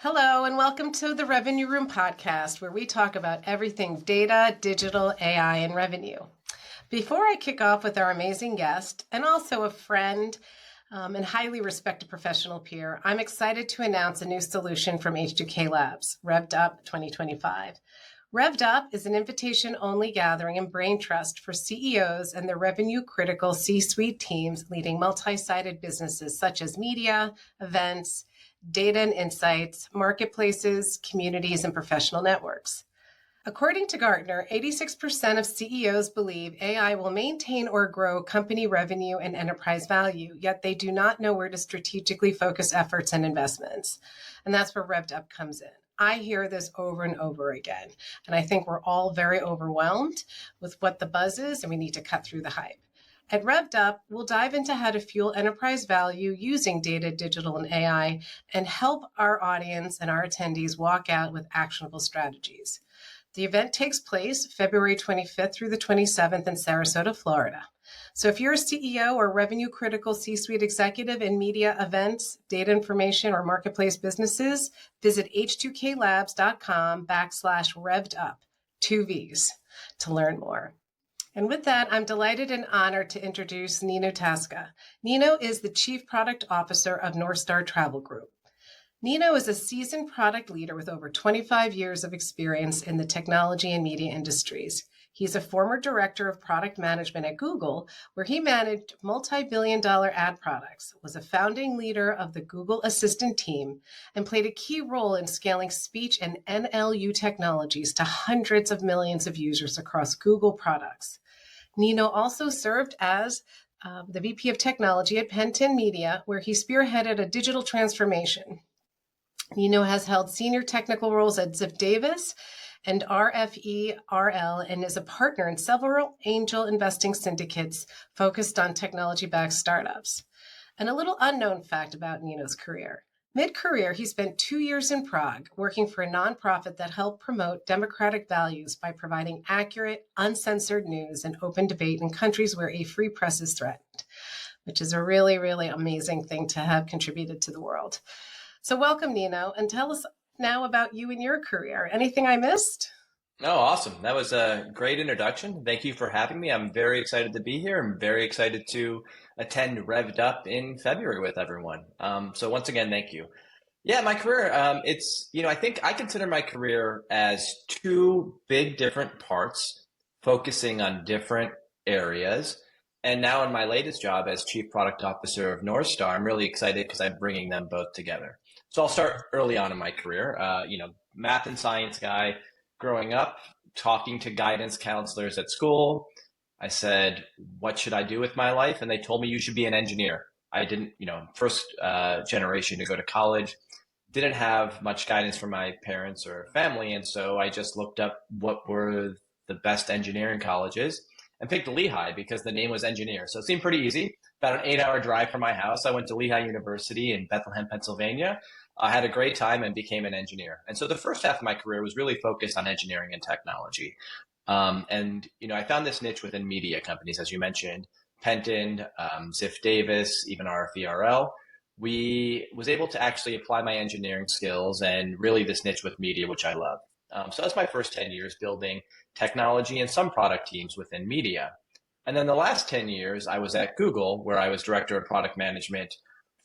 Hello, and welcome to the Revenue Room podcast, where we talk about everything data, digital, AI, and revenue. Before I kick off with our amazing guest, and also a friend and highly respected professional peer, I'm excited to announce a new solution from H2K Labs, RevvedUP 2025. RevvedUP is an invitation-only gathering and brain trust for CEOs and their revenue-critical C-suite teams leading multi-sided businesses such as media, events, data and insights, marketplaces, communities, and professional networks. According to Gartner, 86% of CEOs believe AI will maintain or grow company revenue and enterprise value, yet they do not know where to strategically focus efforts and investments. And that's where RevvedUP comes in. I hear this over and over again, and I think we're all very overwhelmed with what the buzz is, and we need to cut through the hype. At RevvedUP, we'll dive into how to fuel enterprise value using data, digital, and AI, and help our audience and our attendees walk out with actionable strategies. The event takes place February 25th through the 27th in Sarasota, Florida. So if you're a CEO or revenue-critical C-suite executive in media, events, data information, or marketplace businesses, visit h2klabs.com/RevvedUp, 2 V's, to learn more. And with that, I'm delighted and honored to introduce Nino Tasca. Nino is the Chief Product Officer of Northstar Travel Group. Nino is a seasoned product leader with over 25 years of experience in the technology and media industries. He's a former director of product management at Google, where he managed multi-billion-dollar ad products, was a founding leader of the Google Assistant team, and played a key role in scaling speech and NLU technologies to hundreds of millions of users across Google products. Nino also served as the VP of Technology at Penton Media, where he spearheaded a digital transformation. Nino has held senior technical roles at Ziff Davis and RFE/RL and is a partner in several angel investing syndicates focused on technology-backed startups. And a little unknown fact about Nino's career. Mid-career, he spent 2 years in Prague working for a nonprofit that helped promote democratic values by providing accurate, uncensored news and open debate in countries where a free press is threatened, which is a really, really amazing thing to have contributed to the world. So welcome, Nino, and tell us now about you and your career. Anything I missed? Oh, awesome. That was a great introduction. Thank you for having me. I'm very excited to be here. I'm very excited to attend RevvedUP in February with everyone. So once again, thank you. Yeah, my career, I think I consider my career as two big different parts focusing on different areas. And now in my latest job as Chief Product Officer of Northstar, I'm really excited because I'm bringing them both together. So I'll start early on in my career, math and science guy. Growing up, talking to guidance counselors at school, I said, what should I do with my life? And they told me you should be an engineer. I didn't, first generation to go to college, didn't have much guidance from my parents or family. And so I just looked up what were the best engineering colleges and picked Lehigh because the name was engineer. So it seemed pretty easy. About an 8-hour drive from my house. I went to Lehigh University in Bethlehem, Pennsylvania. I had a great time and became an engineer. And so the first half of my career was really focused on engineering and technology. I found this niche within media companies, as you mentioned, Penton, Ziff Davis, even RFE/RL. We was able to actually apply my engineering skills and really this niche with media, which I love. So that's my first 10 years building technology and some product teams within media. And then the last 10 years, I was at Google, where I was director of product management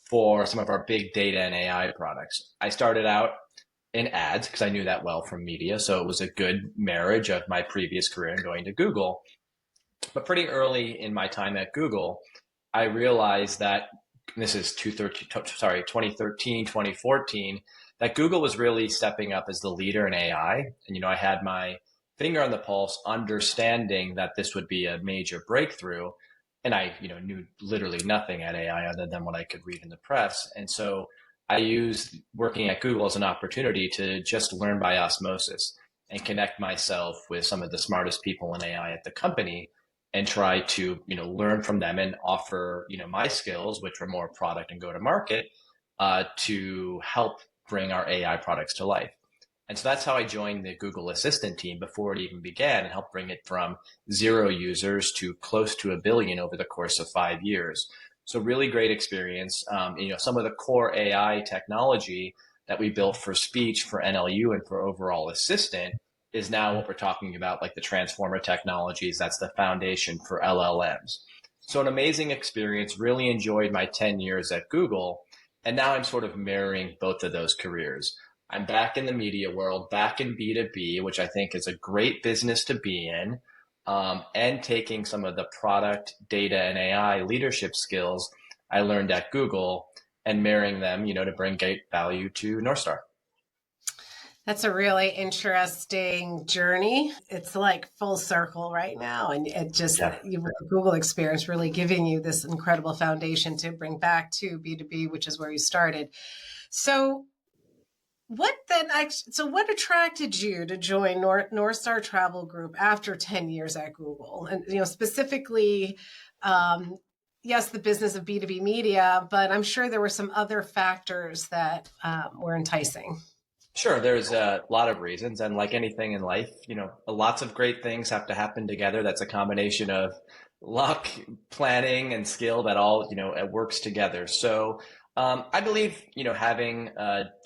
for some of our big data and AI products. I started out in ads because I knew that well from media. So it was a good marriage of my previous career and going to Google. But pretty early in my time at Google, I realized that this is 2013, 2014, that Google was really stepping up as the leader in AI. And, I had my finger on the pulse, understanding that this would be a major breakthrough. And I, knew literally nothing at AI other than what I could read in the press. And so I used working at Google as an opportunity to just learn by osmosis and connect myself with some of the smartest people in AI at the company and try to, learn from them and offer, my skills, which were more product and go to market, to help bring our AI products to life. And so that's how I joined the Google Assistant team before it even began and helped bring it from 0 users to close to 1 billion over the course of 5 years. So really great experience. Some of the core AI technology that we built for speech, for NLU, and for overall assistant is now what we're talking about, like the transformer technologies. That's the foundation for LLMs. So an amazing experience, really enjoyed my 10 years at Google. And now I'm sort of marrying both of those careers. I'm back in the media world, back in B2B, which I think is a great business to be in, and taking some of the product, data, and AI leadership skills I learned at Google and marrying them, to bring great value to Northstar. That's a really interesting journey. It's like full circle right now. And it just, you with the Google experience really giving you this incredible foundation to bring back to B2B, which is where you started. So what attracted you to join Northstar Travel Group after 10 years at Google? And, specifically, yes, the business of B2B media, but I'm sure there were some other factors that were enticing. Sure, there's a lot of reasons, and like anything in life, lots of great things have to happen together. That's a combination of luck, planning, and skill that all, it works together. So I believe, having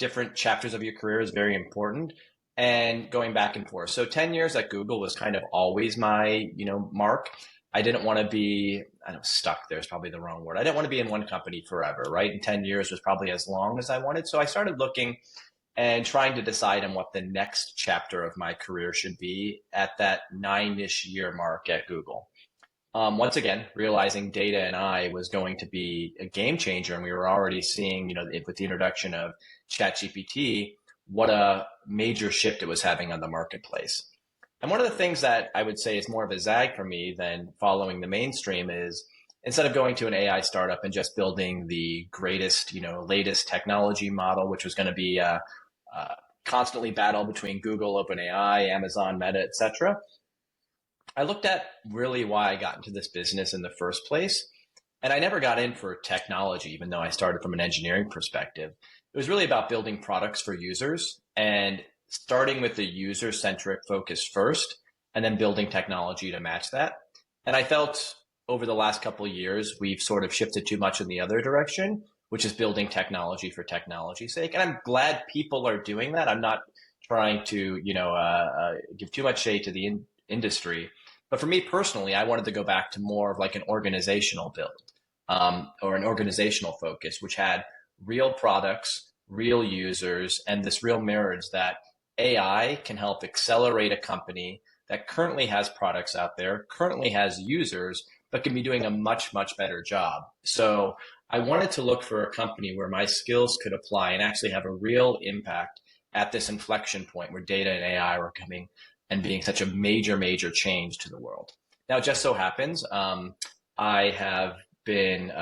different chapters of your career is very important and going back and forth. So 10 years at Google was kind of always my, mark. I didn't want to be, stuck. There's probably the wrong word. I didn't want to be in one company forever, right? And 10 years was probably as long as I wanted. So I started looking and trying to decide on what the next chapter of my career should be at that 9-ish year mark at Google. Once again, realizing data and I was going to be a game changer, and we were already seeing, with the introduction of ChatGPT, what a major shift it was having on the marketplace. And one of the things that I would say is more of a zag for me than following the mainstream is, instead of going to an AI startup and just building the greatest, latest technology model, which was going to be constantly battle between Google, OpenAI, Amazon, Meta, etc. I looked at really why I got into this business in the first place. And I never got in for technology, even though I started from an engineering perspective. It was really about building products for users and starting with the user-centric focus first, and then building technology to match that. And I felt over the last couple of years, we've sort of shifted too much in the other direction, which is building technology for technology's sake. And I'm glad people are doing that. I'm not trying to, give too much shade to the industry. But for me personally, I wanted to go back to more of like an organizational build, or an organizational focus, which had real products, real users, and this real marriage that AI can help accelerate a company that currently has products out there, currently has users, but can be doing a much, much better job. So I wanted to look for a company where my skills could apply and actually have a real impact at this inflection point where data and AI were coming and being such a major, major change to the world. Now, it just so happens, I have been,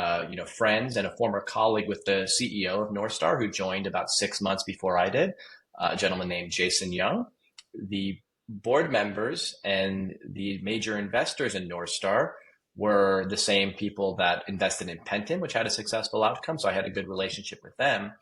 friends and a former colleague with the CEO of Northstar, who joined about 6 months before I did, a gentleman named Jason Young. The board members and the major investors in Northstar were the same people that invested in Penton, which had a successful outcome. So I had a good relationship with them.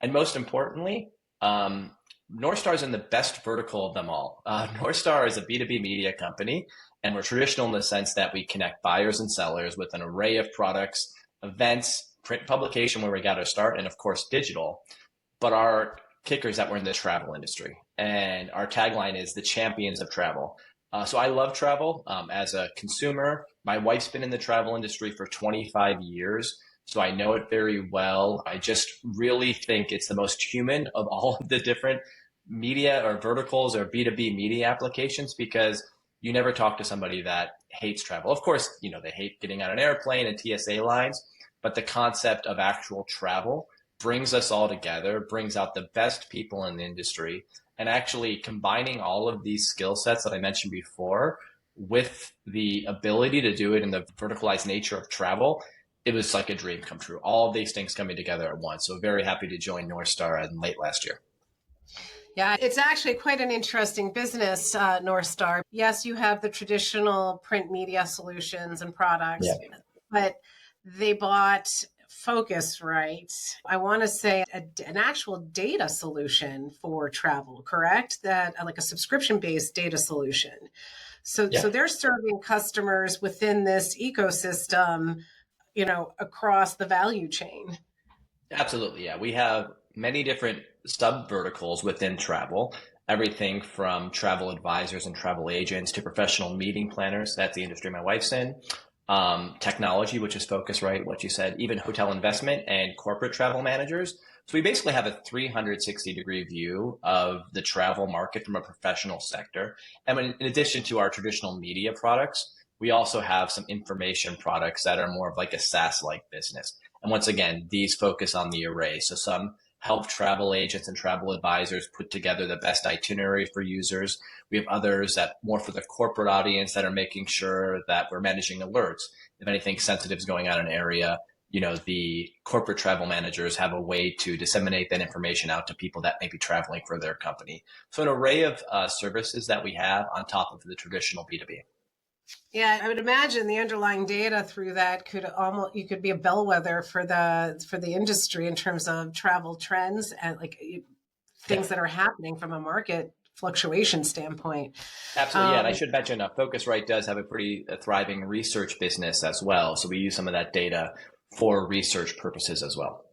And most importantly, Northstar is in the best vertical of them all. Northstar is a B2B media company, and we're traditional in the sense that we connect buyers and sellers with an array of products, events, print publication where we got our start, and of course, digital. But our kicker is that we're in the travel industry, and our tagline is the champions of travel. So I love travel as a consumer. My wife's been in the travel industry for 25 years, so I know it very well. I just really think it's the most human of all of the different media or verticals or B2B media applications, because you never talk to somebody that hates travel. Of course, they hate getting on an airplane and TSA lines, but the concept of actual travel brings us all together, brings out the best people in the industry, and actually combining all of these skill sets that I mentioned before with the ability to do it in the verticalized nature of travel, it was like a dream come true. All of these things coming together at once. So very happy to join Northstar in late last year. Yeah, it's actually quite an interesting business, Northstar. Yes, you have the traditional print media solutions and products, but they bought Focusrite. I want to say an actual data solution for travel, correct? That like a subscription-based data solution. So they're serving customers within this ecosystem, across the value chain. Absolutely, yeah. We have many different sub verticals within travel, everything from travel advisors and travel agents to professional meeting planners. That's the industry my wife's in. Technology, which is focused, right? What you said, even hotel investment and corporate travel managers. So we basically have a 360-degree view of the travel market from a professional sector. And in addition to our traditional media products, we also have some information products that are more of like a SaaS-like business. And once again, these focus on the array. So some help travel agents and travel advisors put together the best itinerary for users. We have others that more for the corporate audience that are making sure that we're managing alerts. If anything sensitive is going on in an area, the corporate travel managers have a way to disseminate that information out to people that may be traveling for their company. So an array of services that we have on top of the traditional B2B. Yeah, I would imagine the underlying data through that you could be a bellwether for the industry in terms of travel trends and things that are happening from a market fluctuation standpoint. Absolutely, yeah. And I should mention, Focusrite does have a pretty thriving research business as well. So we use some of that data for research purposes as well.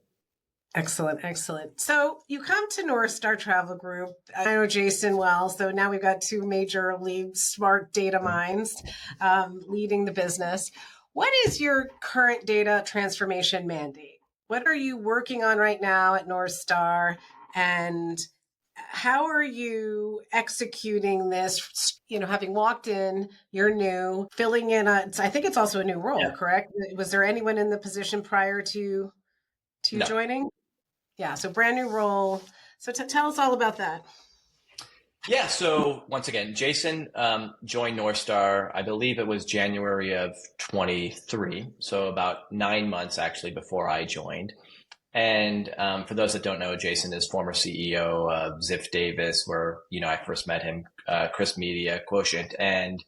Excellent, excellent. So you come to Northstar Travel Group. I know Jason well, so now we've got two major lead smart data minds leading the business. What is your current data transformation mandate? What are you working on right now at Northstar, and how are you executing this? Having walked in, you're new, filling in. I think it's also a new role, correct? Was there anyone in the position prior to No. joining? Yeah, so brand new role. So tell us all about that. Yeah, so once again, Jason joined Northstar, I believe it was January of 23, so about 9 months actually before I joined. And for those that don't know, Jason is former CEO of Ziff Davis, where I first met him, Chris Media, Quotient, and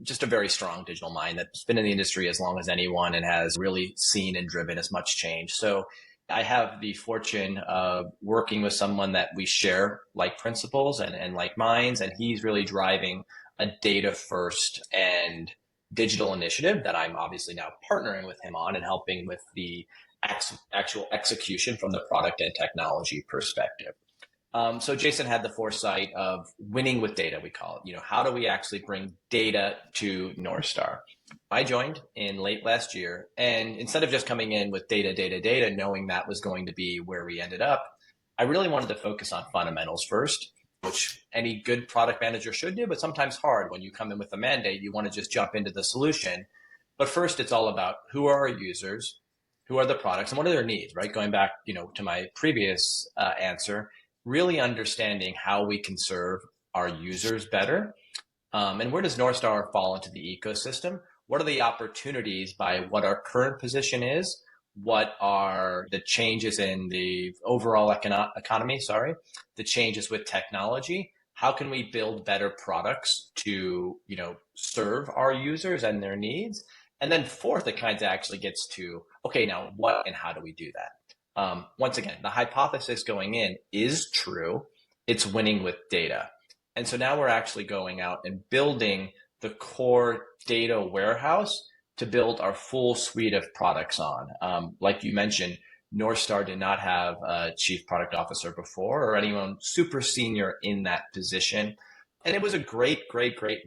just a very strong digital mind that's been in the industry as long as anyone and has really seen and driven as much change. So I have the fortune of working with someone that we share like principles and like minds, and he's really driving a data first and digital initiative that I'm obviously now partnering with him on and helping with the actual execution from the product and technology perspective. So Jason had the foresight of winning with data, we call it. How do we actually bring data to Northstar? I joined in late last year, and instead of just coming in with data, knowing that was going to be where we ended up, I really wanted to focus on fundamentals first, which any good product manager should do, but sometimes hard when you come in with a mandate. You want to just jump into the solution. But first, it's all about who are our users, who are the products, and what are their needs, right? Going back, to my previous answer, really understanding how we can serve our users better. And where does Northstar fall into the ecosystem? What are the opportunities by what our current position is? What are the changes in the overall economy? The changes with technology. How can we build better products to, serve our users and their needs? And then fourth, it kind of actually gets to, okay, now what and how do we do that? Once again, the hypothesis going in is true. It's winning with data. And so now we're actually going out and building the core data warehouse to build our full suite of products on. Like you mentioned, Northstar did not have a chief product officer before or anyone super senior in that position. And it was a great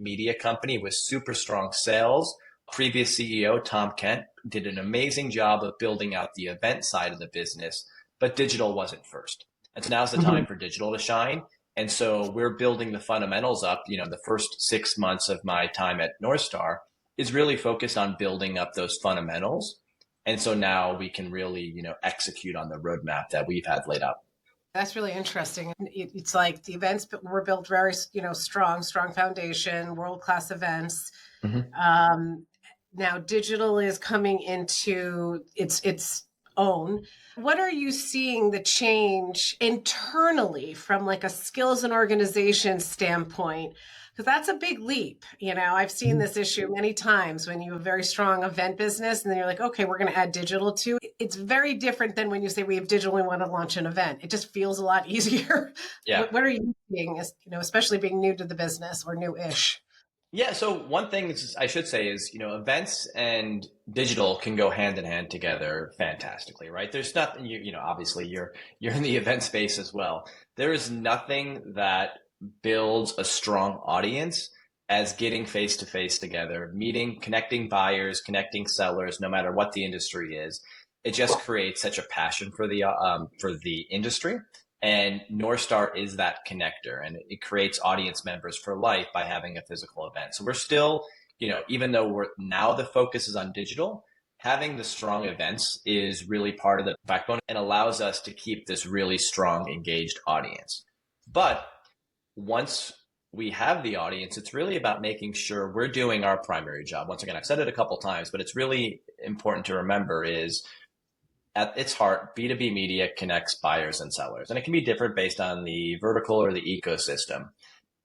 media company with super strong sales. Previous CEO, Tom Kent, did an amazing job of building out the event side of the business, but digital wasn't first. And so now's the time for digital to shine. And so we're building the fundamentals up. The first 6 months of my time at Northstar is really focused on building up those fundamentals. And so now we can really, execute on the roadmap that we've had laid out. That's really interesting. It's like the events were built very, strong foundation, world-class events. Now digital is coming into its own. What are you seeing the change internally from like a skills and organization standpoint? Because that's a big leap. I've seen this issue many times when you have a very strong event business and then you're like, okay, we're going to add digital to it. It's very different than when you say we have digital, we want to launch an event. It just feels a lot easier. Yeah. What are you seeing, especially being new to the business or new-ish? Yeah, so one thing I should say is, events and digital can go hand in hand together fantastically, right? There's nothing, obviously you're in the event space as well. There is nothing that builds a strong audience as getting face to face together, meeting, connecting buyers, connecting sellers, no matter what the industry is. It just creates such a passion for the industry. And Northstar is that connector, and it creates audience members for life by having a physical event. So we're still, even though we're now the focus is on digital, having the strong events is really part of the backbone and allows us to keep this really strong, engaged audience. But once we have the audience, it's really about making sure we're doing our primary job. Once again, I've said it a couple times, but it's really important to remember is at its heart, B2B media connects buyers and sellers, and it can be different based on the vertical or the ecosystem.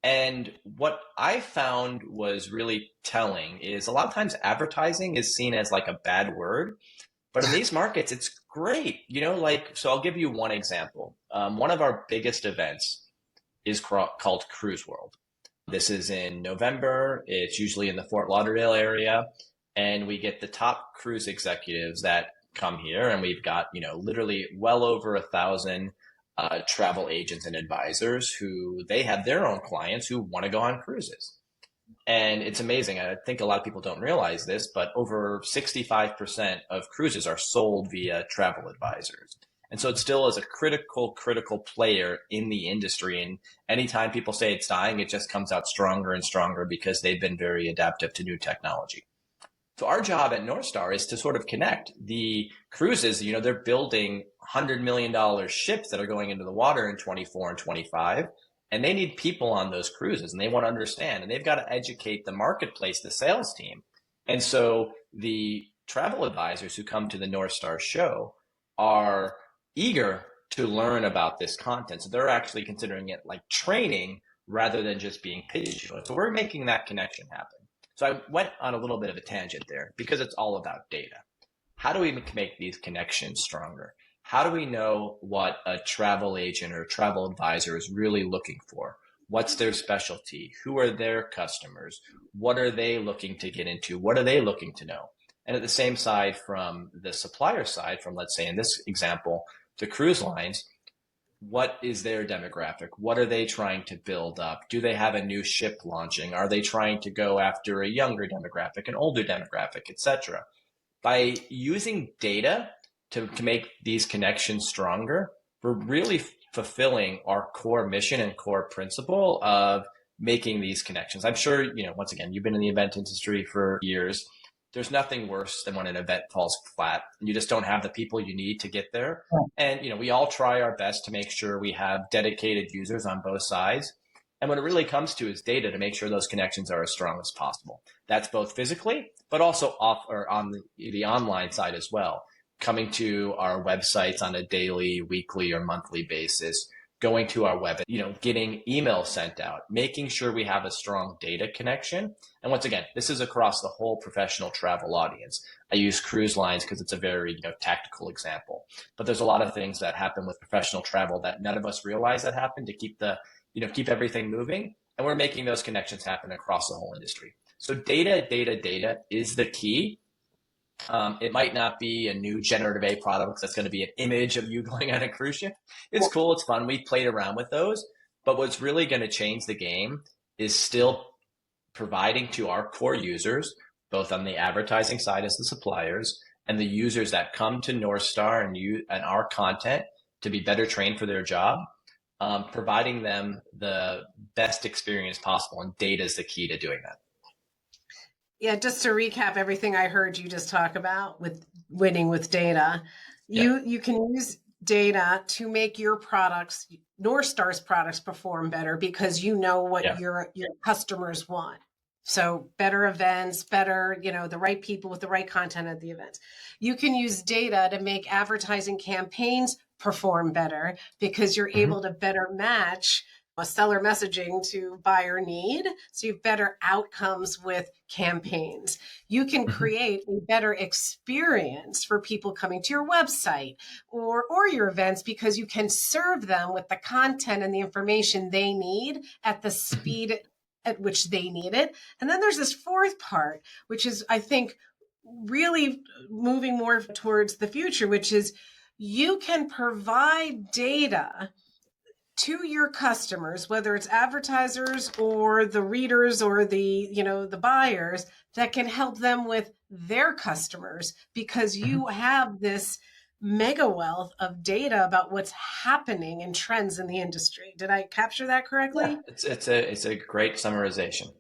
And what I found was really telling is a lot of times advertising is seen as like a bad word, but in these markets, it's great. So I'll give you one example. One of our biggest events is called Cruise World. This is in November. It's usually in the Fort Lauderdale area, and we get the top cruise executives that come here, and we've got literally well over 1,000 travel agents and advisors who they have their own clients who want to go on cruises. And it's amazing. I think a lot of people don't realize this, but over 65% of cruises are sold via travel advisors. And so it still is a critical player in the industry. And anytime people say it's dying, it just comes out stronger and stronger because they've been very adaptive to new technology. So our job at Northstar is to sort of connect the cruises. They're building $100 million ships that are going into the water in 24 and 25, and they need people on those cruises, and they want to understand, and they've got to educate the marketplace, the sales team. And so the travel advisors who come to the Northstar show are eager to learn about this content. So they're actually considering it like training rather than just being pitched to it. So we're making that connection happen. So I went on a little bit of a tangent there because it's all about data. How do we make these connections stronger? How do we know what a travel agent or travel advisor is really looking for? What's their specialty? Who are their customers? What are they looking to get into? What are they looking to know? And at the same side, from the supplier side, from let's say in this example, the cruise lines, what is their demographic? What are they trying to build up? Do they have a new ship launching? Are they trying to go after a younger demographic, an older demographic, etc.? By using data to make these connections stronger, we're really fulfilling our core mission and core principle of making these connections. I'm sure, once again, you've been in the event industry for years. There's nothing worse than when an event falls flat and you just don't have the people you need to get there. And, we all try our best to make sure we have dedicated users on both sides. And what it really comes to is data to make sure those connections are as strong as possible. That's both physically, but also off or on the online side as well. Coming to our websites on a daily, weekly, or monthly basis, going to our web, getting emails sent out, making sure we have a strong data connection. And once again, this is across the whole professional travel audience. I use cruise lines because it's a very tactical example, but there's a lot of things that happen with professional travel that none of us realize that happen to keep keep everything moving. And we're making those connections happen across the whole industry. So data is the key. It might not be a new generative AI product that's going to be an image of you going on a cruise ship. It's cool. It's fun. We've played around with those. But what's really going to change the game is still providing to our core users, both on the advertising side as the suppliers and the users that come to Northstar and our content to be better trained for their job, providing them the best experience possible. And data is the key to doing that. Yeah, just to recap everything I heard you just talk about with winning with data, you can use data to make your products, Northstar's products, perform better because you know what your customers want. So better events, better, the right people with the right content at the events. You can use data to make advertising campaigns perform better because you're able to better match a seller messaging to buyer need. So you have better outcomes with campaigns. You can create a better experience for people coming to your website or your events because you can serve them with the content and the information they need at the speed at which they need it. And then there's this fourth part, which is, I think, really moving more towards the future, which is you can provide data to your customers, whether it's advertisers or the readers or the buyers, that can help them with their customers, because you have this mega wealth of data about what's happening and trends in the industry. Did I capture that correctly? Yeah, it's a great summarization.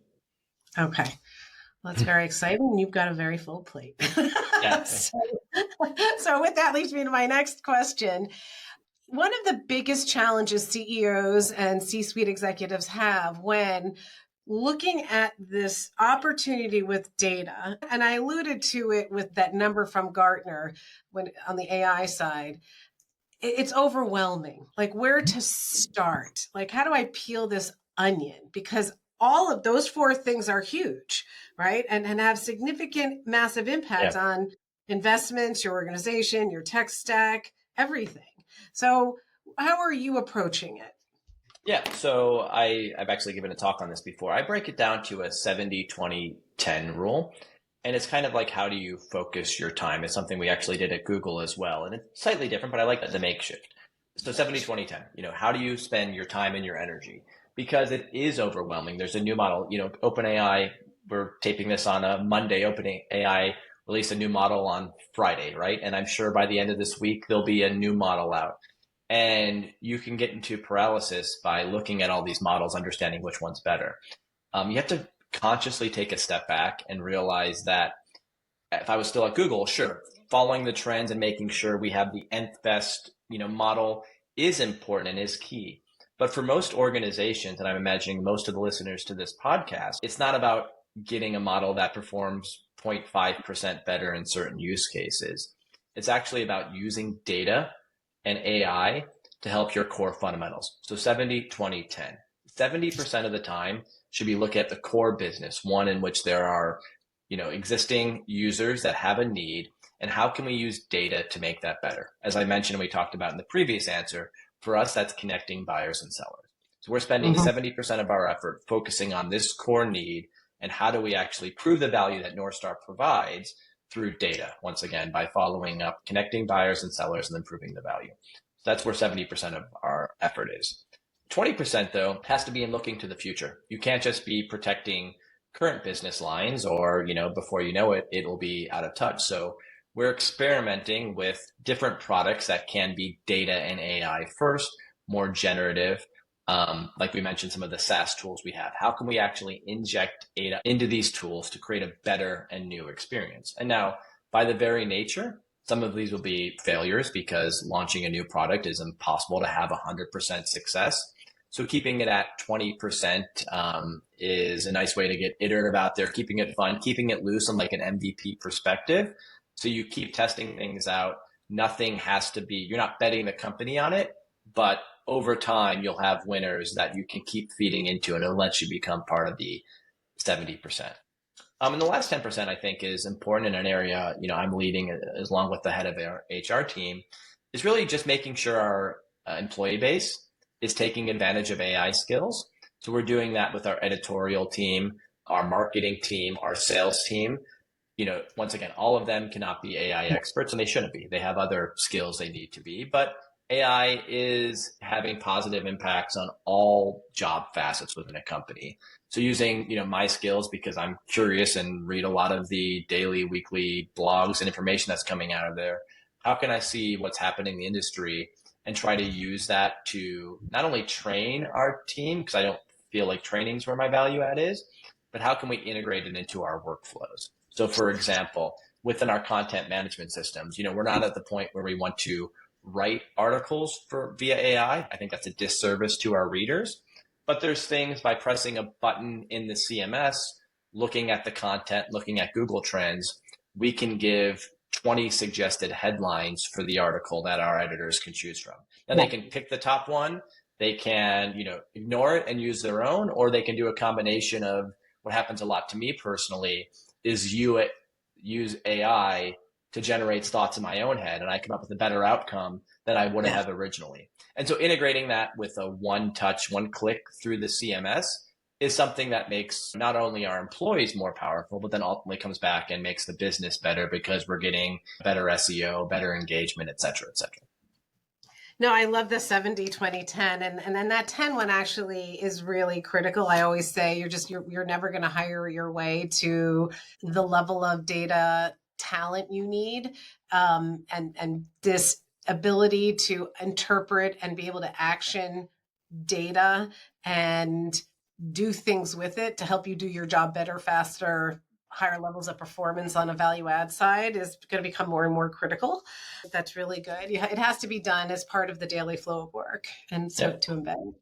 Okay. Well, that's very exciting. You've got a very full plate. Yeah. So with that leads me to my next question. One of the biggest challenges CEOs and C-suite executives have when looking at this opportunity with data, and I alluded to it with that number from Gartner when on the AI side, it's overwhelming. Like, where to start? Like, how do I peel this onion? Because all of those four things are huge, right? And have significant, massive impact Yeah. on investments, your organization, your tech stack, everything. So how are you approaching it? Yeah, so I've actually given a talk on this before. I break it down to a 70-20-10 rule. And it's kind of like, how do you focus your time? It's something we actually did at Google as well. And it's slightly different, but I like the makeshift. So 70-20-10, how do you spend your time and your energy? Because it is overwhelming. There's a new model, OpenAI, we're taping this on a Monday. OpenAI released a new model on Friday, right? And I'm sure by the end of this week, there'll be a new model out. And you can get into paralysis by looking at all these models, understanding which one's better. You have to consciously take a step back and realize that if I was still at Google, sure, following the trends and making sure we have the nth best, model is important and is key. But for most organizations, and I'm imagining most of the listeners to this podcast, it's not about getting a model that performs 0.5% better in certain use cases. It's actually about using data and AI to help your core fundamentals. So 70-20-10. 70% of the time should be look at the core business, one in which there are, existing users that have a need, and how can we use data to make that better? As I mentioned, we talked about in the previous answer, for us, that's connecting buyers and sellers. So we're spending 70% of our effort focusing on this core need, and how do we actually prove the value that Northstar provides through data, once again, by following up, connecting buyers and sellers, and then proving the value. So that's where 70% of our effort is. 20%, though, has to be in looking to the future. You can't just be protecting current business lines, or, before you know it, it will be out of touch. So we're experimenting with different products that can be data and AI first, more generative. Like we mentioned, some of the SaaS tools we have. How can we actually inject data into these tools to create a better and new experience? And now, by the very nature, some of these will be failures, because launching a new product is impossible to have 100% success. So keeping it at 20% is a nice way to get iterative out there, keeping it fun, keeping it loose on like an MVP perspective. So you keep testing things out. Nothing has to be, you're not betting the company on it, but over time, you'll have winners that you can keep feeding into, and it'll let you become part of the 70%. And the last 10%, I think, is important in an area, I'm leading along with the head of our HR team, is really just making sure our employee base is taking advantage of AI skills. So we're doing that with our editorial team, our marketing team, our sales team. Once again, all of them cannot be AI experts, and they shouldn't be. They have other skills they need to be, but AI is having positive impacts on all job facets within a company. So using, my skills, because I'm curious and read a lot of the daily, weekly blogs and information that's coming out of there. How can I see what's happening in the industry and try to use that to not only train our team, because I don't feel like training is where my value add is, but how can we integrate it into our workflows? So for example, within our content management systems, we're not at the point where we want to write articles via AI. I think that's a disservice to our readers. But there's things by pressing a button in the CMS, looking at the content, looking at Google Trends, we can give 20 suggested headlines for the article that our editors can choose from. Then they can pick the top one. They can, ignore it and use their own, or they can do a combination of what happens a lot to me personally is use AI to generate thoughts in my own head, and I come up with a better outcome than I would have originally. And so integrating that with a one click through the CMS is something that makes not only our employees more powerful, but then ultimately comes back and makes the business better because we're getting better SEO, better engagement, et cetera, et cetera. No, I love the 70-20-10. And then that 10 one actually is really critical. I always say you're never going to hire your way to the level of data talent you need. And this ability to interpret and be able to action data and do things with it to help you do your job better, faster, higher levels of performance on a value add side is going to become more and more critical. That's really good. It has to be done as part of the daily flow of work and so to embed.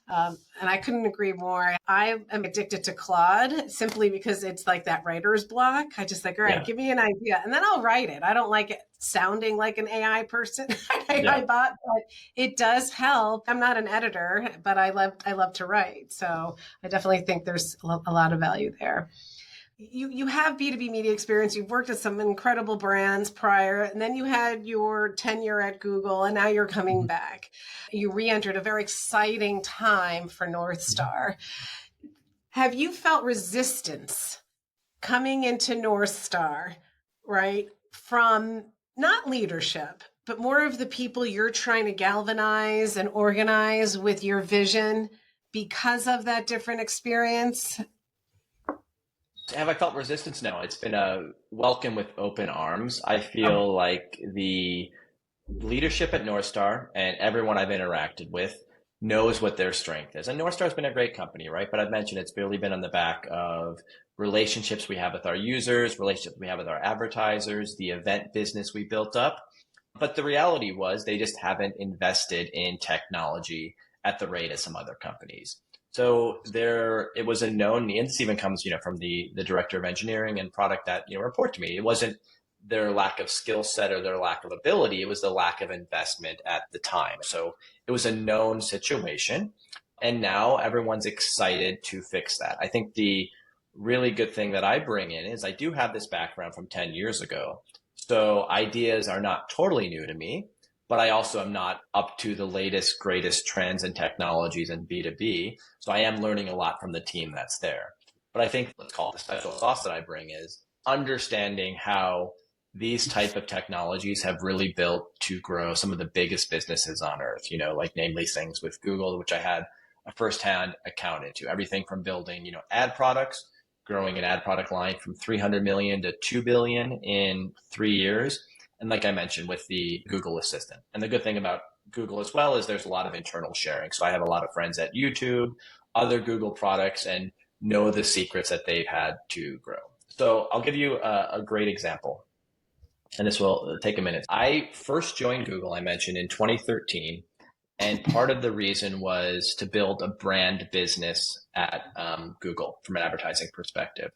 And I couldn't agree more. I am addicted to Claude simply because it's like that writer's block. I just like, all right, give me an idea and then I'll write it. I don't like it sounding like an AI person, AI bot, but it does help. I'm not an editor, but I love to write. So I definitely think there's a lot of value there. You have B2B media experience. You've worked at some incredible brands prior, and then you had your tenure at Google, and now you're coming back. You re-entered a very exciting time for Northstar. Have you felt resistance coming into Northstar, right, from not leadership, but more of the people you're trying to galvanize and organize with your vision because of that different experience? Have I felt resistance? No, it's been a welcome with open arms. I feel like the leadership at Northstar and everyone I've interacted with knows what their strength is. And Northstar's been a great company, right? But I've mentioned it's really been on the back of relationships we have with our users, relationships we have with our advertisers, the event business we built up. But the reality was they just haven't invested in technology at the rate of some other companies. So it was a known need. This even comes, from the director of engineering and product that, report to me. It wasn't their lack of skill set or their lack of ability. It was the lack of investment at the time. So it was a known situation. And now everyone's excited to fix that. I think the really good thing that I bring in is I do have this background from 10 years ago. So ideas are not totally new to me, but I also am not up to the latest, greatest trends and technologies in B2B. So I am learning a lot from the team that's there. But I think, let's call it the special sauce that I bring is understanding how these type of technologies have really built to grow some of the biggest businesses on earth, like namely things with Google, which I had a firsthand account into. Everything from building, ad products, growing an ad product line from 300 million to 2 billion in 3 years. And like I mentioned with the Google Assistant. And the good thing about Google as well is there's a lot of internal sharing. So I have a lot of friends at YouTube, other Google products, and know the secrets that they've had to grow. So I'll give you a great example. And this will take a minute. I first joined Google, I mentioned, in 2013. And part of the reason was to build a brand business at Google from an advertising perspective.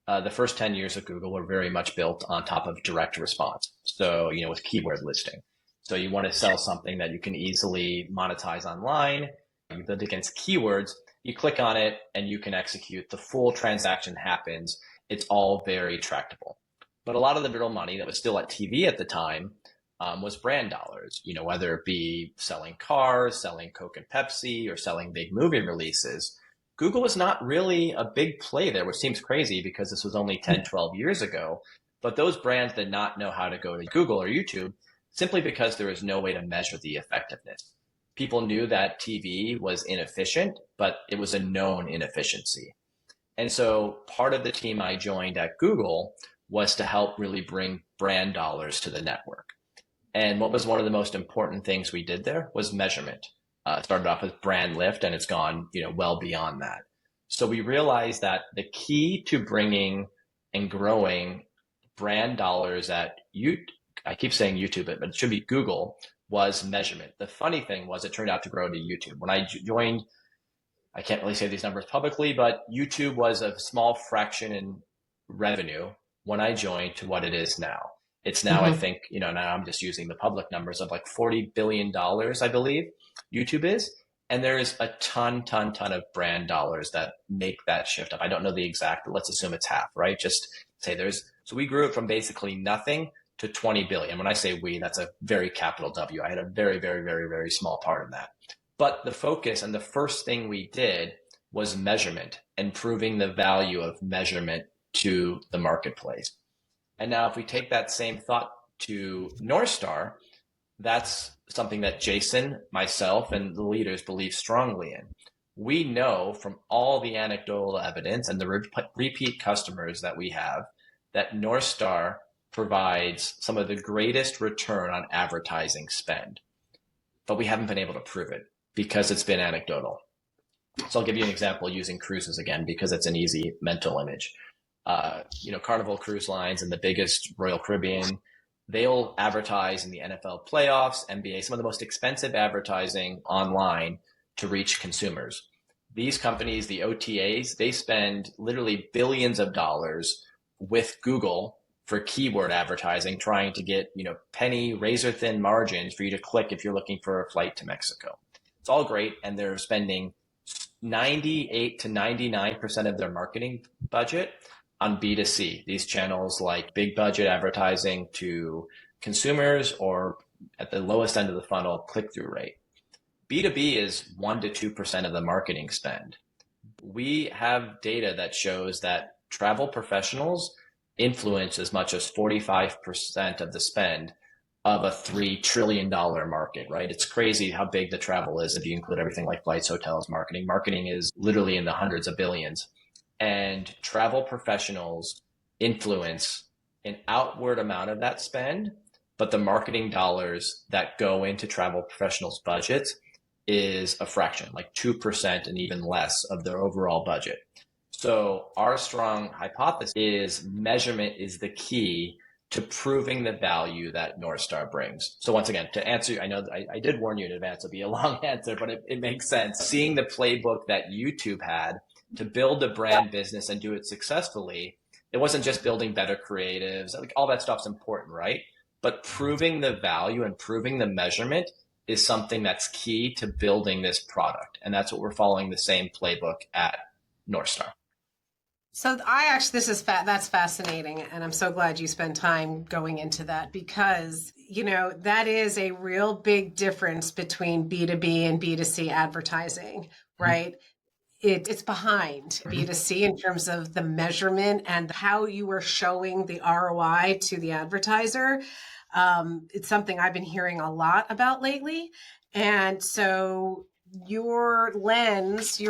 The first 10 years of Google were very much built on top of direct response. So, with keyword listing. So you want to sell something that you can easily monetize online. You build against keywords, you click on it and you can execute. The full transaction happens. It's all very tractable. But a lot of the real money that was still at TV at the time was brand dollars, whether it be selling cars, selling Coke and Pepsi, or selling big movie releases. Google was not really a big play there, which seems crazy because this was only 10, 12 years ago. But those brands did not know how to go to Google or YouTube simply because there was no way to measure the effectiveness. People knew that TV was inefficient, but it was a known inefficiency. And so part of the team I joined at Google was to help really bring brand dollars to the network. And what was one of the most important things we did there was measurement. It started off with brand lift and it's gone, well beyond that. So we realized that the key to bringing and growing brand dollars at I keep saying YouTube, but it should be Google, was measurement. The funny thing was it turned out to grow to YouTube. When I joined, I can't really say these numbers publicly, but YouTube was a small fraction in revenue when I joined to what it is now. It's now, I think, now I'm just using the public numbers of like $40 billion, I believe YouTube is. And there's a ton of brand dollars that make that shift up. I don't know the exact, but let's assume it's half, right? Just say so we grew it from basically nothing to 20 billion. When I say we, that's a very capital W. I had a very, very, very, very small part in that. But the focus and the first thing we did was measurement and proving the value of measurement to the marketplace. And now if we take that same thought to Northstar, that's something that Jason, myself, and the leaders believe strongly in. We know from all the anecdotal evidence and the repeat customers that we have that Northstar provides some of the greatest return on advertising spend. But we haven't been able to prove it because it's been anecdotal. So I'll give you an example using cruises again, because it's an easy mental image. Carnival Cruise Lines and the biggest Royal Caribbean, they'll advertise in the NFL playoffs, NBA, some of the most expensive advertising online to reach consumers. These companies, the OTAs, they spend literally billions of dollars with Google for keyword advertising, trying to get, penny razor thin margins for you to click if you're looking for a flight to Mexico. It's all great. And they're spending 98 to 99% of their marketing budget on B2C, these channels like big budget advertising to consumers, or at the lowest end of the funnel, click-through rate. B2B is 1 to 2% of the marketing spend. We have data that shows that travel professionals influence as much as 45% of the spend of a $3 trillion market, right? It's crazy how big the travel is if you include everything like flights, hotels, marketing. Marketing is literally in the hundreds of billions. And travel professionals influence an outward amount of that spend, but the marketing dollars that go into travel professionals' budgets is a fraction, like 2% and even less of their overall budget. So our strong hypothesis is measurement is the key to proving the value that Northstar brings. So once again, to answer, I know I did warn you in advance, it'll be a long answer, but it makes sense. Seeing the playbook that YouTube had to build a brand business and do it successfully, it wasn't just building better creatives, like all that stuff's important, right? But proving the value and proving the measurement is something that's key to building this product. And that's what we're following, the same playbook at Northstar. So that's fascinating. And I'm so glad you spent time going into that, because, that is a real big difference between B2B and B2C advertising, right? It's behind B2C in terms of the measurement and how you are showing the ROI to the advertiser. It's something I've been hearing a lot about lately. And so you're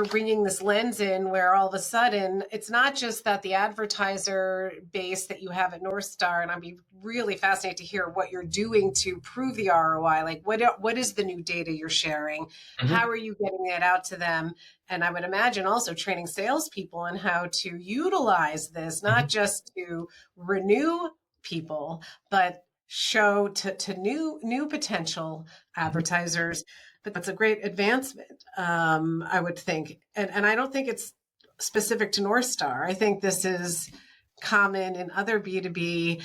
bringing this lens in where all of a sudden it's not just that the advertiser base that you have at Northstar, and I'd be really fascinated to hear what you're doing to prove the ROI. Like what is the new data you're sharing? Mm-hmm. How are you getting it out to them? And I would imagine also training salespeople on how to utilize this, not just to renew people, but show to new potential advertisers. But that's a great advancement, I would think. And I don't think it's specific to Northstar. I think this is common in other B2B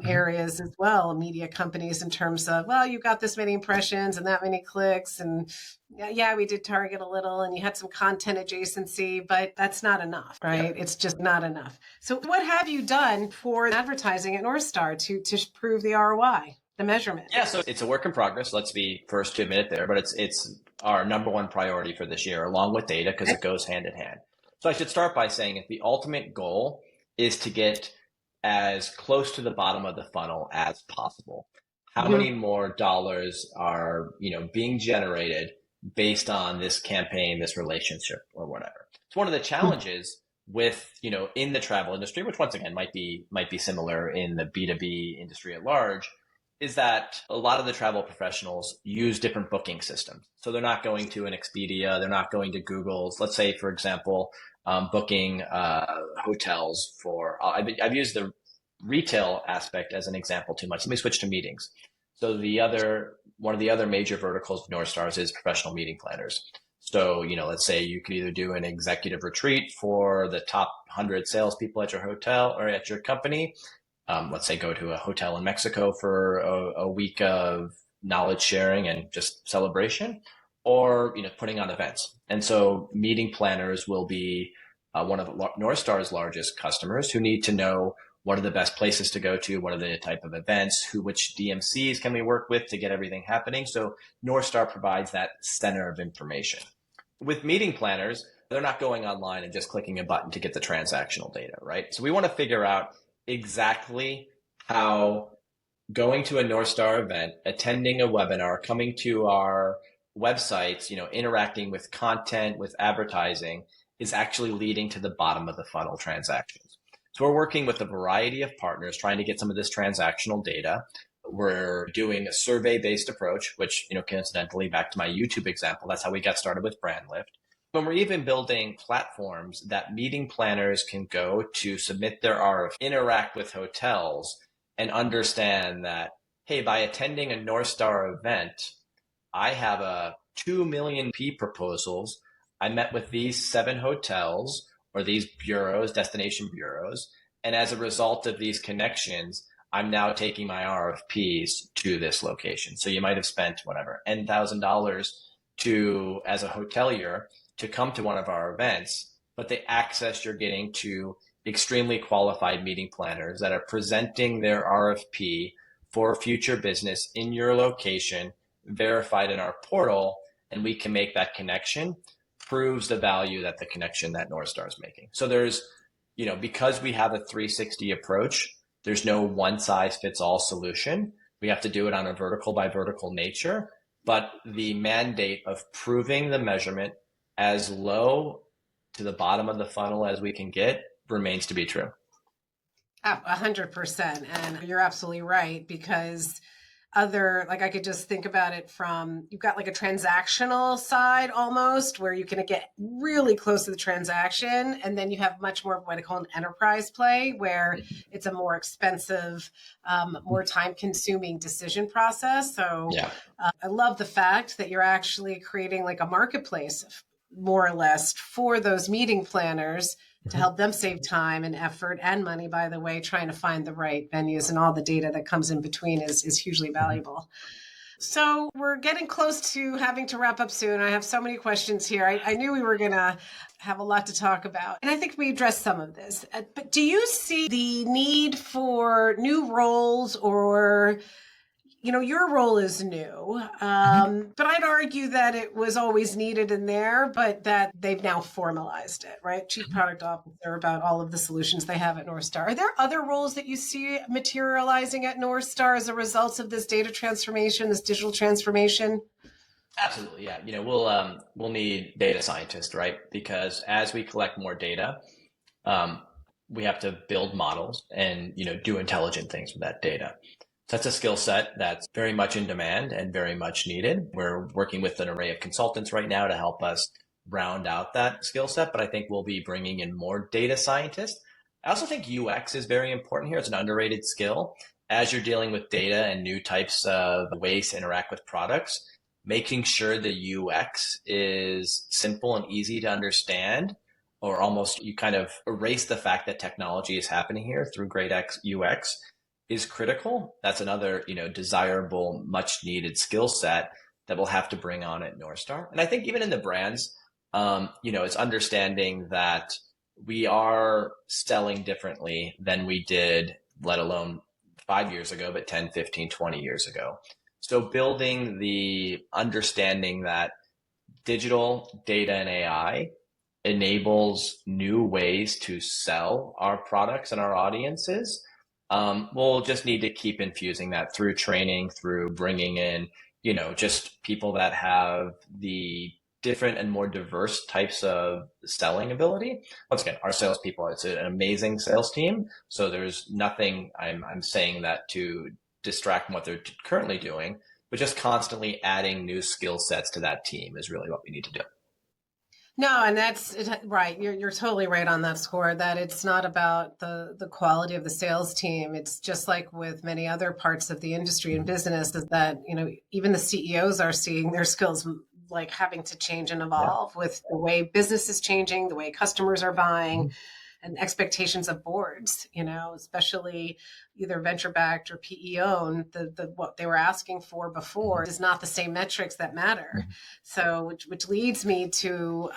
areas as well, media companies, in terms of, well, you got this many impressions and that many clicks. And yeah, we did target a little and you had some content adjacency, but that's not enough, right? Yeah. It's just not enough. So what have you done for advertising at Northstar to prove the ROI? The measurement. Yeah, so it's a work in progress. Let's be first to admit it there, but it's our number one priority for this year, along with data, because it goes hand in hand. So I should start by saying that the ultimate goal is to get as close to the bottom of the funnel as possible. How many more dollars are, being generated based on this campaign, this relationship, or whatever? It's one of the challenges with, in the travel industry, which once again might be similar in the B2B industry at large, is that a lot of the travel professionals use different booking systems. So they're not going to an Expedia, they're not going to Google's. Let's say, for example, booking hotels for, I've used the retail aspect as an example too much. Let me switch to meetings. So one of the other major verticals of Northstar's is professional meeting planners. So, let's say you could either do an executive retreat for the top 100 salespeople at your hotel or at your company. Let's say go to a hotel in Mexico for a week of knowledge sharing and just celebration, or putting on events. And so meeting planners will be one of Northstar's largest customers, who need to know what are the best places to go to, what are the type of events, which DMCs can we work with to get everything happening. So Northstar provides that center of information. With meeting planners, they're not going online and just clicking a button to get the transactional data, right? So we want to figure out exactly how going to a Northstar event, attending a webinar, coming to our websites, interacting with content, with advertising is actually leading to the bottom of the funnel transactions. So we're working with a variety of partners trying to get some of this transactional data. We're doing a survey-based approach, which, coincidentally, back to my YouTube example, that's how we got started with BrandLift. When we're even building platforms that meeting planners can go to submit their RFP, interact with hotels, and understand that, hey, by attending a Northstar event, I have a 2 million P proposals. I met with these 7 hotels or these bureaus, destination bureaus. And as a result of these connections, I'm now taking my RFPs to this location. So you might have spent whatever, $10,000 as a hotelier to come to one of our events, but the access you're getting to extremely qualified meeting planners that are presenting their RFP for future business in your location, verified in our portal, and we can make that connection, proves the value that the connection that Northstar is making. So there's, because we have a 360 approach, there's no one size fits all solution. We have to do it on a vertical by vertical nature, but the mandate of proving the measurement as low to the bottom of the funnel as we can get remains to be true. 100%. And you're absolutely right, because I could just think about it from, you've got like a transactional side almost where you can get really close to the transaction. And then you have much more of what I call an enterprise play, where it's a more expensive, more time consuming decision process. So I love the fact that you're actually creating like a marketplace, more or less, for those meeting planners to help them save time and effort and money, by the way, trying to find the right venues, and all the data that comes in between is hugely valuable. So we're getting close to having to wrap up soon. I have so many questions here. I knew we were going to have a lot to talk about, and I think we addressed some of this. But do you see the need for new roles, or your role is new, but I'd argue that it was always needed in there, but that they've now formalized it, right? Chief Product Officer, about all of the solutions they have at Northstar. Are there other roles that you see materializing at Northstar as a result of this data transformation, this digital transformation? Absolutely, yeah. We'll need data scientists, right? Because as we collect more data, we have to build models and do intelligent things with that data. That's a skill set that's very much in demand and very much needed. We're working with an array of consultants right now to help us round out that skill set, but I think we'll be bringing in more data scientists. I also think UX is very important here. It's an underrated skill. As you're dealing with data and new types of ways to interact with products, making sure the UX is simple and easy to understand, or almost you kind of erase the fact that technology is happening here through great UX, is critical. That's another, desirable, much needed skill set that we'll have to bring on at Northstar. And I think even in the brands, it's understanding that we are selling differently than we did, let alone 5 years ago, but 10, 15, 20 years ago. So building the understanding that digital data and AI enables new ways to sell our products and our audiences. We'll just need to keep infusing that through training, through bringing in, just people that have the different and more diverse types of selling ability. Once again, our salespeople, it's an amazing sales team. So there's nothing I'm saying that to distract from what they're currently doing, but just constantly adding new skill sets to that team is really what we need to do. No, and that's right. You're totally right on that score, that it's not about the quality of the sales team. It's just like with many other parts of the industry and business, is that, even the CEOs are seeing their skills like having to change and evolve with the way business is changing, the way customers are buying, and expectations of boards, especially either venture backed or PE owned, what they were asking for before is not the same metrics that matter. So, which leads me to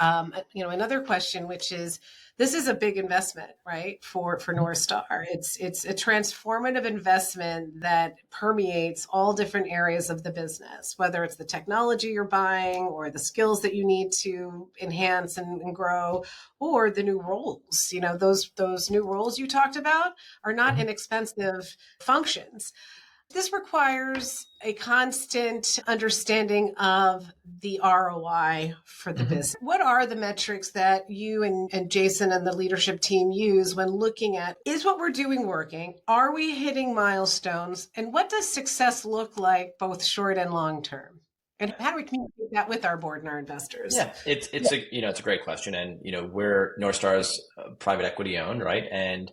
another question, which is, this is a big investment, right? For Northstar. It's a transformative investment that permeates all different areas of the business, whether it's the technology you're buying or the skills that you need to enhance and grow, or the new roles. Those new roles you talked about are not inexpensive functions. This requires a constant understanding of the ROI for the business. What are the metrics that you and Jason and the leadership team use when looking at, is what we're doing working? Are we hitting milestones? And what does success look like, both short and long term? And how do we communicate that with our board and our investors? Yeah, it's a great question, and we're Northstar's private equity owned, right? And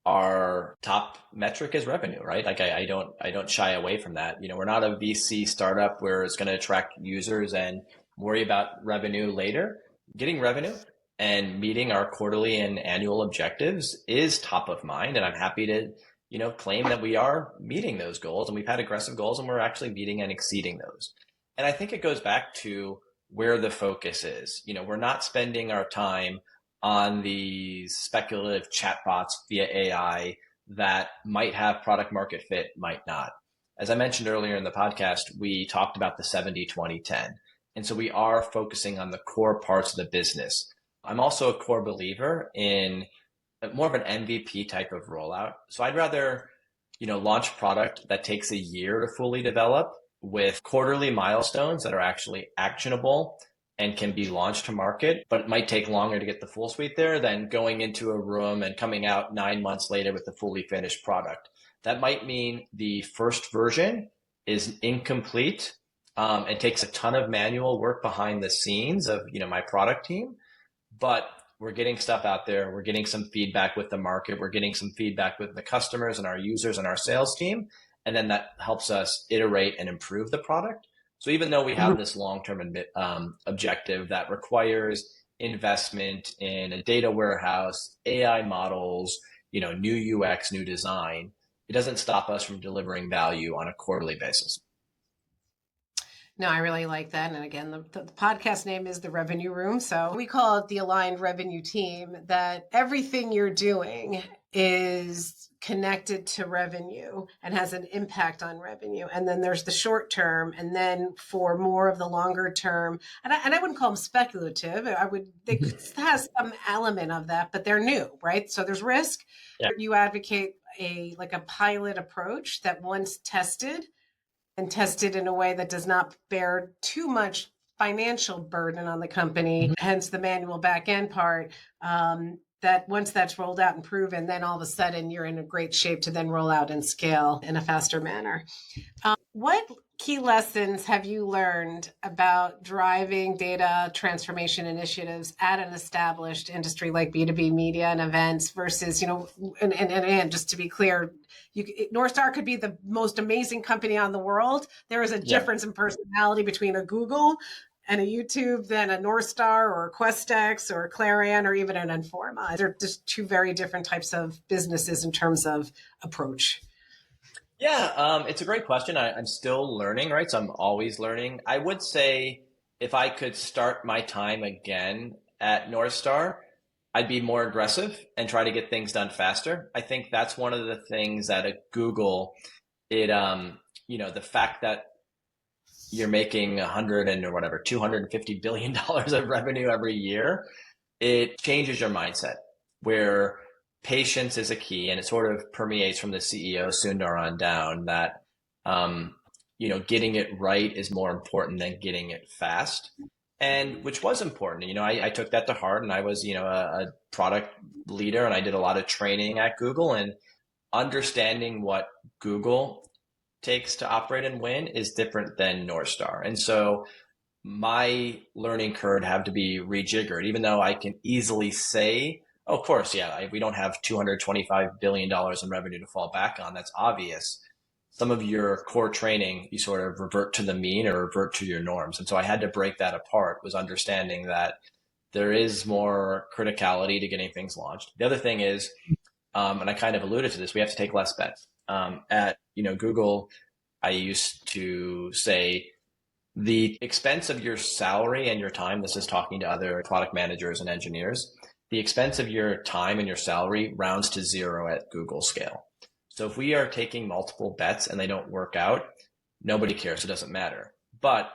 our top metric is revenue, right? Like I don't shy away from that. We're not a VC startup where it's going to attract users and worry about revenue later. Getting revenue and meeting our quarterly and annual objectives is top of mind, and I'm happy to claim that we are meeting those goals, and we've had aggressive goals, and we're actually meeting and exceeding those. And I think it goes back to where the focus is. We're not spending our time on these speculative chatbots via AI that might have product market fit, might not. As I mentioned earlier in the podcast, we talked about the 70-20-10. And so we are focusing on the core parts of the business. I'm also a core believer in more of an MVP type of rollout. So I'd rather, launch product that takes a year to fully develop with quarterly milestones that are actually actionable and can be launched to market, but it might take longer to get the full suite there than going into a room and coming out 9 months later with a fully finished product. That might mean the first version is incomplete and takes a ton of manual work behind the scenes of my product team, but we're getting stuff out there. We're getting some feedback with the market. We're getting some feedback with the customers and our users and our sales team. And then that helps us iterate and improve the product. So even though we have this long-term objective that requires investment in a data warehouse, AI models, new UX, new design, it doesn't stop us from delivering value on a quarterly basis. No, I really like that. And again, the podcast name is The Revenue Room. So we call it the Aligned Revenue Team, that everything you're doing is connected to revenue and has an impact on revenue. And then there's the short term. And then for more of the longer term, and I wouldn't call them speculative. They has some element of that, but they're new, right? So there's risk. Yeah. You advocate a pilot approach that once tested in a way that does not bear too much financial burden on the company, hence the manual back end part, that once that's rolled out and proven, then all of a sudden you're in a great shape to then roll out and scale in a faster manner. What key lessons have you learned about driving data transformation initiatives at an established industry like B2B media and events versus, and just to be clear, Northstar could be the most amazing company on the world. There is a difference in personality between a Google and a YouTube than a Northstar or a Questex or a Clarion or even an Informa. They're just two very different types of businesses in terms of approach. Yeah, it's a great question. I'm still learning, right? So I'm always learning. I would say if I could start my time again at Northstar, I'd be more aggressive and try to get things done faster. I think that's one of the things that at Google, the fact that you're making $250 billion of revenue every year, it changes your mindset where patience is a key, and it sort of permeates from the CEO Sundar on down that, getting it right is more important than getting it fast. And which was important. I took that to heart, and I was, a product leader, and I did a lot of training at Google, and understanding what Google takes to operate and win is different than Northstar. And so my learning curve had to be rejiggered, even though I can easily say, oh, of course, we don't have $225 billion in revenue to fall back on. That's obvious. Some of your core training, you sort of revert to the mean or revert to your norms. And so I had to break that apart, was understanding that there is more criticality to getting things launched. The other thing is, and I kind of alluded to this, we have to take less bets. At Google, I used to say the expense of your salary and your time, this is talking to other product managers and engineers, the expense of your time and your salary rounds to zero at Google scale. So if we are taking multiple bets and they don't work out, nobody cares. It doesn't matter. But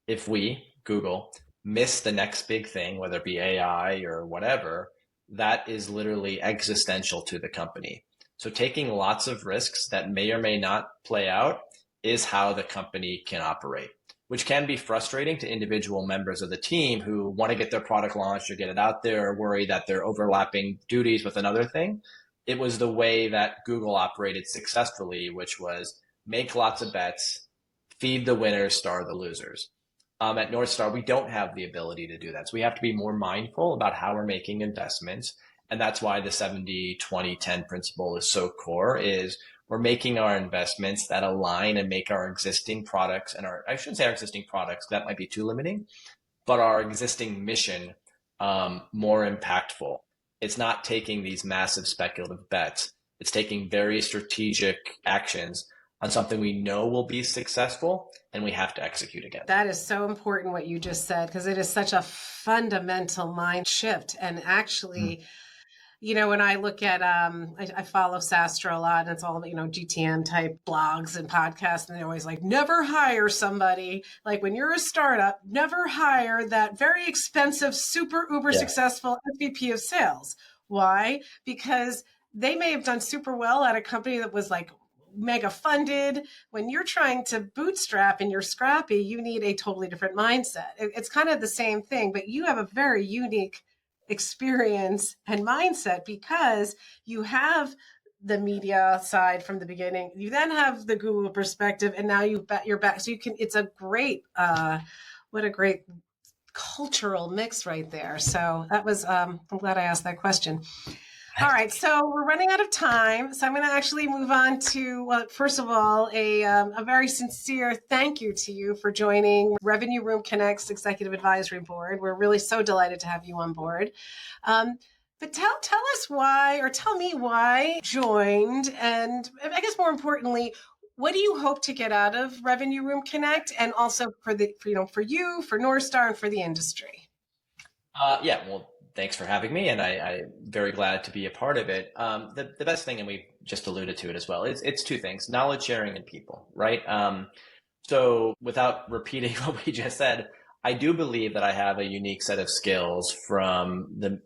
if we, Google, miss the next big thing, whether it be AI or whatever, that is literally existential to the company. So taking lots of risks that may or may not play out is how the company can operate, which can be frustrating to individual members of the team who want to get their product launched or get it out there or worry that they're overlapping duties with another thing. It was the way that Google operated successfully, which was make lots of bets, feed the winners, starve the losers. At Northstar, we don't have the ability to do that. So we have to be more mindful about how we're making investments. And that's why the 70-20-10 principle is so core, is we're making our investments that align and make our existing products and I shouldn't say our existing products, that might be too limiting, but our existing mission more impactful. It's not taking these massive speculative bets. It's taking very strategic actions on something we know will be successful and we have to execute again. That is so important what you just said, because it is such a fundamental mind shift. And actually, when I look at, I follow Sastra a lot, and it's all, GTM type blogs and podcasts. And they're always like, never hire somebody. Like when you're a startup, never hire that very expensive, super uber successful SVP of sales. Why? Because they may have done super well at a company that was like mega funded. When you're trying to bootstrap and you're scrappy, you need a totally different mindset. It's kind of the same thing, but you have a very unique experience and mindset because you have the media side from the beginning. You then have the Google perspective, and now you're back. So it's a great, what a great cultural mix right there. So that was, I'm glad I asked that question. All right, so we're running out of time, so I'm going to actually move on to, first of all, a very sincere thank you to you for joining Revenue Room Connect's Executive Advisory Board. We're really so delighted to have you on board. But tell us why, or tell me why you joined, and I guess more importantly, what do you hope to get out of Revenue Room Connect, and also for you, for Northstar, and for the industry? Well, thanks for having me, and I'm very glad to be a part of it. The best thing, and we just alluded to it as well, it's two things: knowledge sharing and people, right? So without repeating what we just said, I do believe that I have a unique set of skills from the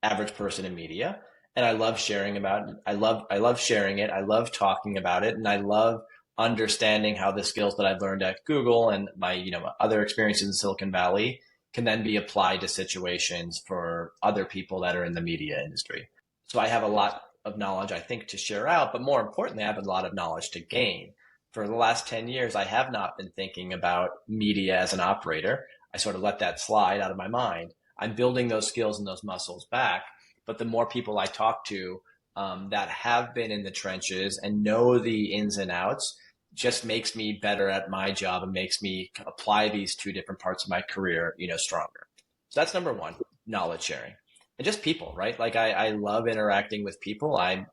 average person in media, and I love sharing about it. I love sharing it. I love talking about it, and I love understanding how the skills that I've learned at Google and my other experiences in Silicon Valley can then be applied to situations for other people that are in the media industry. So I have a lot of knowledge, I think, to share out, but more importantly, I have a lot of knowledge to gain. For the last 10 years, I have not been thinking about media as an operator. I sort of let that slide out of my mind. I'm building those skills and those muscles back, but the more people I talk to that have been in the trenches and know the ins and outs, just makes me better at my job and makes me apply these two different parts of my career, stronger. So that's number one, knowledge sharing. And just people, right? Like I love interacting with people. I'm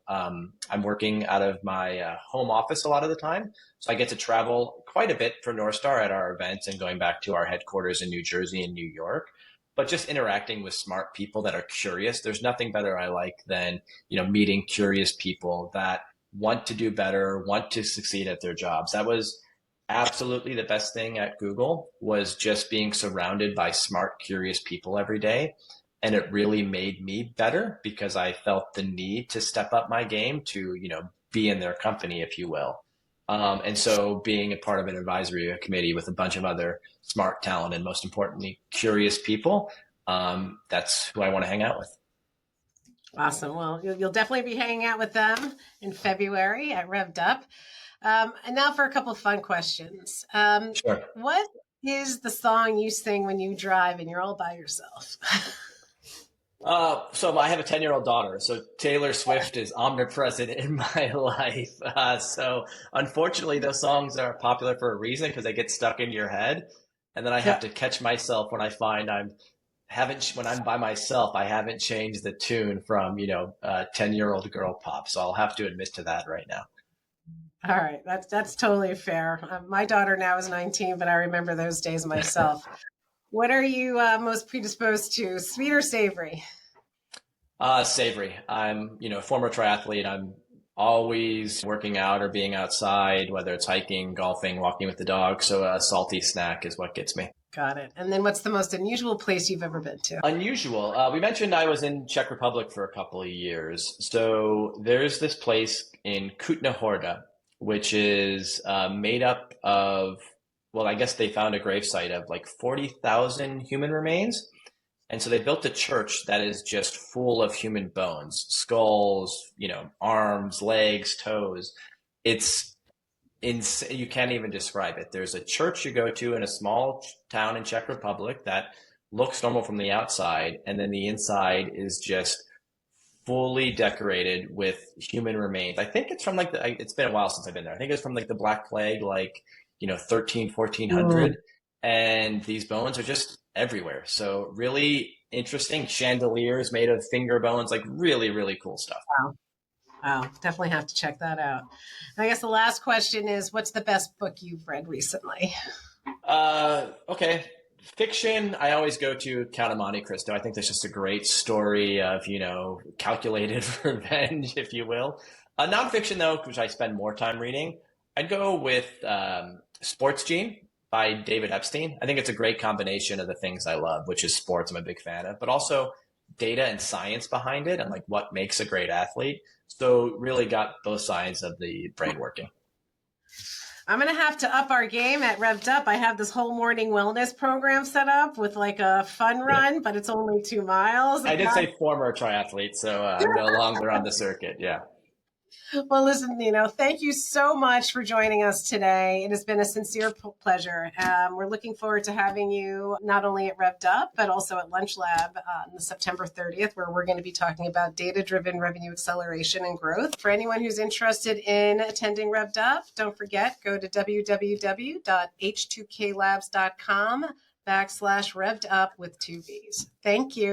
working out of my home office a lot of the time. So I get to travel quite a bit for Northstar at our events and going back to our headquarters in New Jersey and New York. But just interacting with smart people that are curious. There's nothing better I like than, meeting curious people that want to do better, want to succeed at their jobs. That was absolutely the best thing at Google, was just being surrounded by smart, curious people every day. And it really made me better because I felt the need to step up my game to, be in their company, if you will. And so being a part of an advisory committee with a bunch of other smart talent and most importantly, curious people, that's who I want to hang out with. Awesome. Well, you'll definitely be hanging out with them in February at RevvedUP. And now for a couple of fun questions. Sure. What is the song you sing when you drive and you're all by yourself? So I have a 10-year-old daughter, so Taylor Swift is omnipresent in my life. So unfortunately, those songs are popular for a reason because they get stuck in your head. And then I have to catch myself when I find when I'm by myself, I haven't changed the tune from, 10-year-old girl pop. So I'll have to admit to that right now. All right, that's totally fair. My daughter now is 19, but I remember those days myself. What are you most predisposed to, sweet or savory? Savory. I'm, a former triathlete. I'm always working out or being outside, whether it's hiking, golfing, walking with the dog. So a salty snack is what gets me. Got it. And then what's the most unusual place you've ever been to? Unusual. We mentioned I was in Czech Republic for a couple of years. So there's this place in Kutna Hora, which is made up of, well, I guess they found a gravesite of like 40,000 human remains. And so they built a church that is just full of human bones, skulls, arms, legs, toes. It's insane. You can't even describe it. There's a church you go to in a small town in Czech Republic that looks normal from the outside, and then the inside is just fully decorated with human remains. I think it's from it's been a while since I've been there. I think it's from like the Black Plague, 13, 1400. And these bones are just everywhere. So really interesting chandeliers made of finger bones, like really, really cool stuff. Wow. Wow. Definitely have to check that out. And I guess the last question is, what's the best book you've read recently? Okay. Fiction, I always go to Count of Monte Cristo. I think that's just a great story of, calculated revenge, if you will. Nonfiction, though, which I spend more time reading, I'd go with Sports Gene by David Epstein. I think it's a great combination of the things I love, which is sports, I'm a big fan of, but also data and science behind it and like what makes a great athlete. So really got both sides of the brain working. I'm going to have to up our game at RevvedUP. I have this whole morning wellness program set up with like a fun run, but it's only 2 miles. I did say former triathlete, so I'm no longer on the circuit. Yeah. Well, listen, Nino, thank you so much for joining us today. It has been a sincere pleasure. We're looking forward to having you not only at RevvedUP, but also at Lunch Lab on September 30th, where we're going to be talking about data-driven revenue acceleration and growth. For anyone who's interested in attending RevvedUP, don't forget, go to www.h2klabs.com/RevvedUp with 2 V's. Thank you.